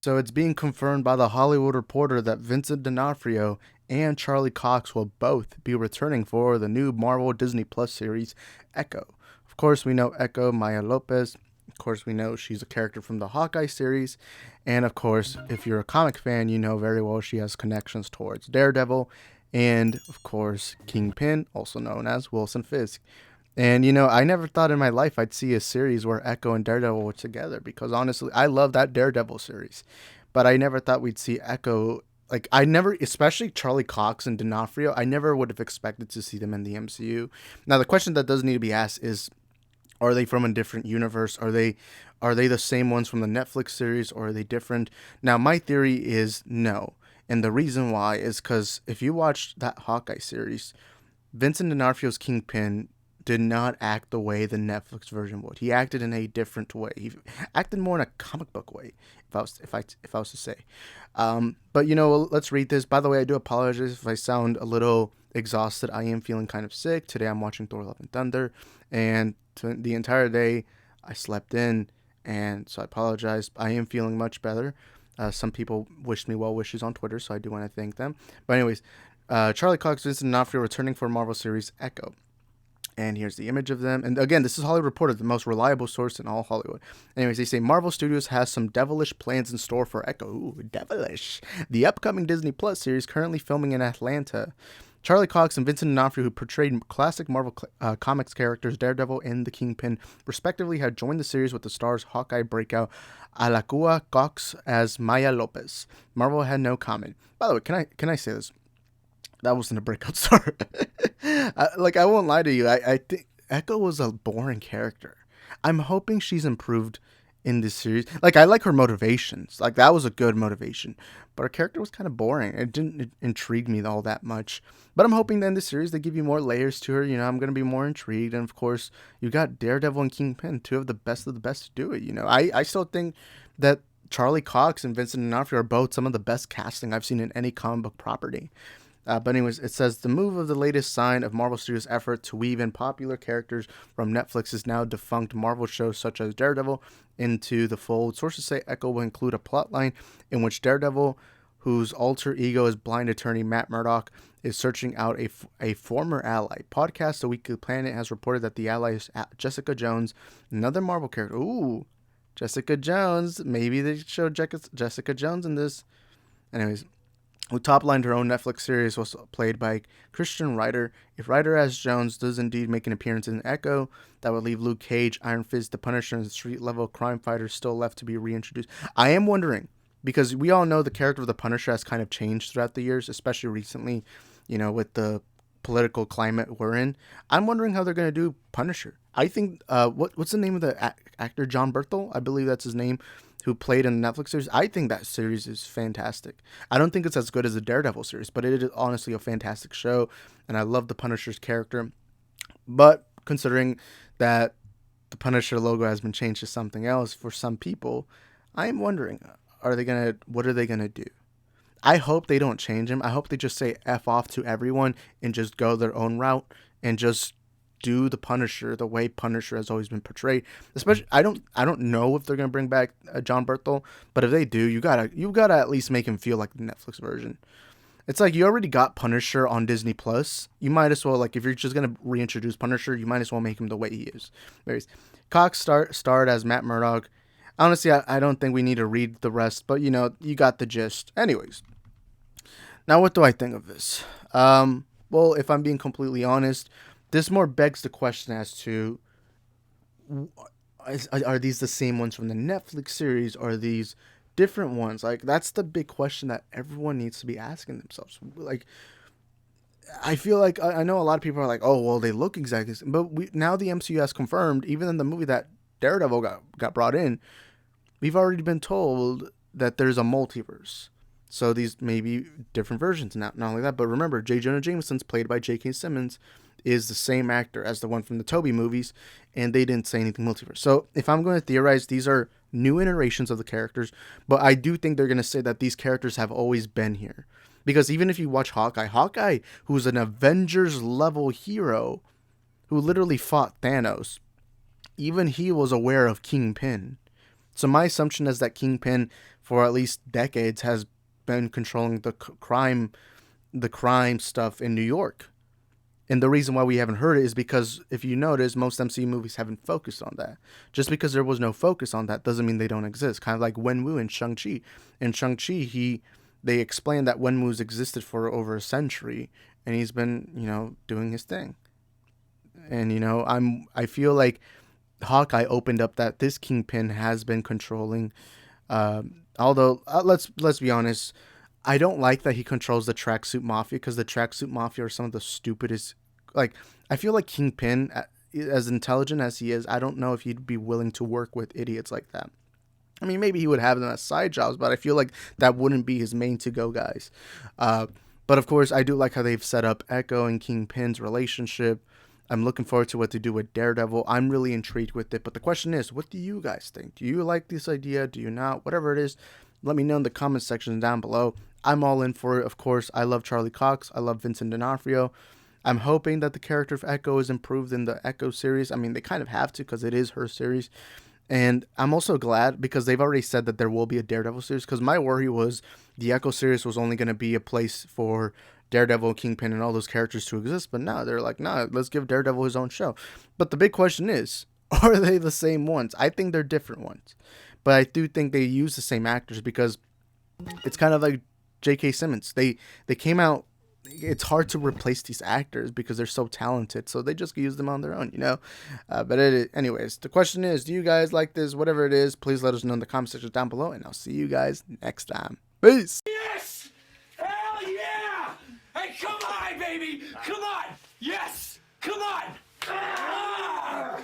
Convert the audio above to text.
So it's being confirmed by the Hollywood Reporter that Vincent D'Onofrio and Charlie Cox will both be returning for the new Marvel Disney Plus series Echo. Of course, we know Echo Maya Lopez. Of course, we know she's a character from the Hawkeye series. And of course, if you're a comic fan, you know very well she has connections towards Daredevil and, of course, Kingpin, also known as Wilson Fisk. And I never thought in my life I'd see a series where Echo and Daredevil were together because honestly, I love that Daredevil series. But I never thought we'd see Echo. Like, I never, especially Charlie Cox and D'Onofrio, I never would have expected to see them in the MCU. Now, the question that does need to be asked is, are they from a different universe? Are they the same ones from the Netflix series, or are they different? Now, my theory is no. And the reason why is because if you watched that Hawkeye series, Vincent D'Onofrio's Kingpin did not act the way the Netflix version would. He acted in a different way. He acted more in a comic book way, if I was to say. But let's read this. By the way, I do apologize if I sound a little exhausted. I am feeling kind of sick today. I'm watching Thor: Love and Thunder, and the entire day I slept in, and so I apologize. I am feeling much better. Some people wished me well wishes on Twitter, so I do want to thank them. But anyways, Charlie Cox, Vincent D'Onofrio returning for Marvel series Echo. And here's the image of them. And again, this is Hollywood Reporter, the most reliable source in all Hollywood. Anyways, they say Marvel Studios has some devilish plans in store for Echo. Ooh, devilish. The upcoming Disney Plus series currently filming in Atlanta. Charlie Cox and Vincent D'Onofrio, who portrayed classic Marvel Comics characters Daredevil and the Kingpin, respectively, had joined the series with the star's Hawkeye breakout Alakua Cox as Maya Lopez. Marvel had no comment. By the way, can I say this? That wasn't a breakout star. I won't lie to you. I think Echo was a boring character. I'm hoping she's improved in this series. Like, I like her motivations. Like, that was a good motivation. But her character was kind of boring. It didn't intrigue me all that much. But I'm hoping that in this series they give you more layers to her. I'm going to be more intrigued. And of course, you got Daredevil and Kingpin, two of the best to do it. I still think that Charlie Cox and Vincent D'Onofrio are both some of the best casting I've seen in any comic book property. But anyways, it says the move of the latest sign of Marvel Studios' effort to weave in popular characters from Netflix's now defunct Marvel shows such as Daredevil into the fold. Sources say Echo will include a plotline in which Daredevil, whose alter ego is blind attorney Matt Murdock, is searching out a former ally. Podcast The Weekly Planet has reported that the ally is Jessica Jones, another Marvel character. Ooh, Jessica Jones. Maybe they show Jessica Jones in this. Anyways, who top-lined her own Netflix series, was played by Christian Ryder. If Ryder as Jones does indeed make an appearance in Echo, that would leave Luke Cage, Iron Fist, the Punisher, and the street-level crime fighters still left to be reintroduced. I am wondering, because we all know the character of the Punisher has kind of changed throughout the years, especially recently, with the political climate we're in. I'm wondering how they're going to do Punisher. I think, what's the name of the actor? John Berthel? I believe that's his name, who played in the Netflix series. I think that series is fantastic. I don't think it's as good as the Daredevil series, but it is honestly a fantastic show, and I love the Punisher's character. But considering that the Punisher logo has been changed to something else for some people, I am wondering, what are they gonna do? I hope they don't change him. I hope they just say F off to everyone and just go their own route and just do the Punisher the way Punisher has always been portrayed. Especially, I don't know if they're gonna bring back John Berthel, but if they do, you gotta at least make him feel like the Netflix version. It's like you already got Punisher on Disney Plus. You might as well, like, if you're just gonna reintroduce Punisher, you might as well make him the way he is. Anyways, Cox starred as Matt Murdock. Honestly, I don't think we need to read the rest, but you got the gist. Anyways, now what do I think of this? Well, if I'm being completely honest, this more begs the question as to, are these the same ones from the Netflix series, or are these different ones? Like, that's the big question that everyone needs to be asking themselves. Like, I feel like I know a lot of people are like, oh, well, they look exactly the same. But now the MCU has confirmed, even in the movie that Daredevil got brought in, we've already been told that there's a multiverse. So these may be different versions. Not only that, but remember, J. Jonah Jameson's, played by J.K. Simmons, is the same actor as the one from the Toby movies, and they didn't say anything multiverse. So if I'm going to theorize, these are new iterations of the characters, but I do think they're going to say that these characters have always been here. Because even if you watch Hawkeye, who's an Avengers level hero, who literally fought Thanos, even he was aware of Kingpin. So my assumption is that Kingpin, for at least decades, has been controlling the crime stuff in New York. And the reason why we haven't heard it is because if you notice, most MCU movies haven't focused on that. Just because there was no focus on that doesn't mean they don't exist. Kind of like Wenwu in Shang-Chi. In Shang-Chi, they explained that Wenwu's existed for over a century, and he's been, doing his thing. And I feel like Hawkeye opened up that this Kingpin has been controlling. Although let's be honest, I don't like that he controls the tracksuit mafia, because the tracksuit mafia are some of the stupidest. Like, I feel like Kingpin, as intelligent as he is, I don't know if he'd be willing to work with idiots like that. I mean, maybe he would have them as side jobs, but I feel like that wouldn't be his main to-go guys. But of course, I do like how they've set up Echo and Kingpin's relationship. I'm looking forward to what to do with Daredevil. I'm really intrigued with it. But the question is, what do you guys think? Do you like this idea? Do you not? Whatever it is, let me know in the comment section down below. I'm all in for it. Of course, I love Charlie Cox. I love Vincent D'Onofrio. I'm hoping that the character of Echo is improved in the Echo series. I mean, they kind of have to, because it is her series. And I'm also glad, because they've already said that there will be a Daredevil series, because my worry was the Echo series was only going to be a place for Daredevil, Kingpin, and all those characters to exist. But now they're like, nah, let's give Daredevil his own show. But the big question is, are they the same ones? I think they're different ones. But I do think they use the same actors, because it's kind of like J.K. Simmons. They came out. It's hard to replace these actors because they're so talented. So they just use them on their own. But anyways, the question is, do you guys like this? Whatever it is, please let us know in the comment section down below. And I'll see you guys next time. Peace. Yes! Hell yeah! Hey, come on, baby! Come on! Yes! Come on!